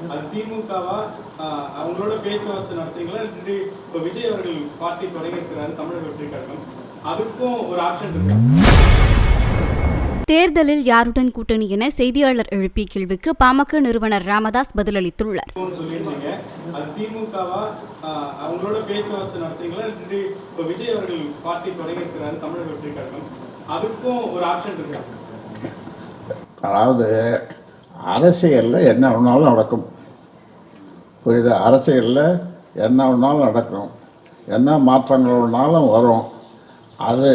அது திமுகவா அவங்களோட பேச்சுவார்த்தை நடத்துறீங்களா? இப்போ விஜய் அவர்கள் பார்ட்டி தொடங்கியிருக்கிறாரு தமிழக வெற்றி கழகம், அதுக்கும் ஒரு ஆப்ஷன் இருக்கு. தேர்தலில் யாருடன் கூட்டணி என செய்தியாளர் எழுப்பிய கேள்விக்கு பாமக நிறுவனர் ராமதாஸ் பதிலளித்துள்ளார். அது திமுகவா அவங்களோட பேச்சுவார்த்தை நடத்துறீங்களா? இப்போ விஜய் அவர்கள் பார்ட்டி தொடங்கியிருக்கிறாரு தமிழக வெற்றி கழகம், அதுக்கும் ஒரு ஆப்ஷன் இருக்கு. அதாவது அரசியலில் என்ன வேணாலும் நடக்கும், புரியுது? அரசியலில் என்ன வேணாலும் நடக்கும், என்ன மாற்றங்கள் வேணாலும் வரும். அது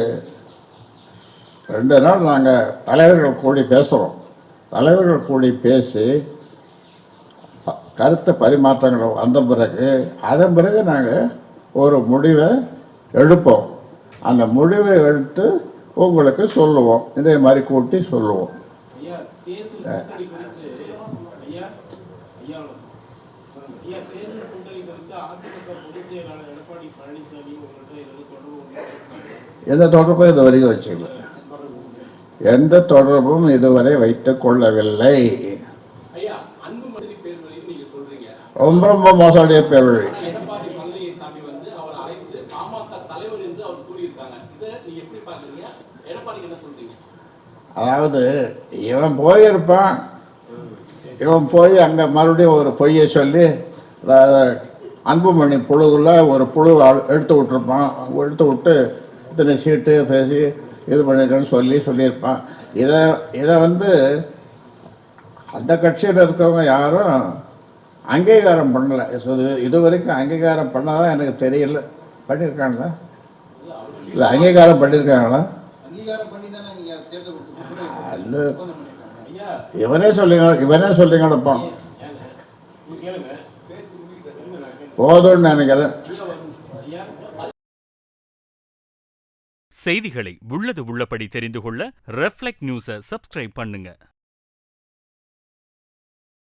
2 நாள் நாங்கள் தலைவர்கள் கூடி பேசுகிறோம். தலைவர்கள் கூடி பேசி கருத்து பரிமாற்றங்கள் வந்த பிறகு அதன் பிறகு நாங்கள் ஒரு முடிவை எடுப்போம். அந்த முடிவை எடுத்து உங்களுக்கு சொல்லுவோம், இதே மாதிரி கூட்டி சொல்லுவோம். எந்த தொடர்பும் இது வரைக்கும் வச்சுக்கல, எந்த தொடர்பும் இதுவரை வைத்துக் கொள்ளவில்லை. ரொம்ப ரொம்ப மோசடிய பேர் வழி. அதாவது இவன் போயிருப்பான், இவன் போய் அங்கே மறுபடியும் ஒரு பொய்யை சொல்லி அன்புமணி புழுவில் ஒரு புழு எடுத்து விட்டுருப்பான். எடுத்து விட்டு இத்தனை சீட்டு பேசி இது பண்ணிருக்கேன்னு சொல்லியிருப்பான். இதை அந்த கட்சியில் இருக்கிறவங்க யாரும் அங்கீகாரம் பண்ணலை. இது வரைக்கும் அங்கீகாரம் பண்ணாதான் எனக்கு தெரியல. பண்ணியிருக்காங்களா? இல்லை அங்கீகாரம் பண்ணியிருக்காங்களா? அது இவனே சொல்லிங்கப்பா போதும்னு நினைக்கிறேன். செய்திகளை உள்ளது உள்ளபடி தெரிந்து கொள்ள ரெஃப்ளெக்ட் நியூஸை சப்ஸ்கிரைப் பண்ணுங்க.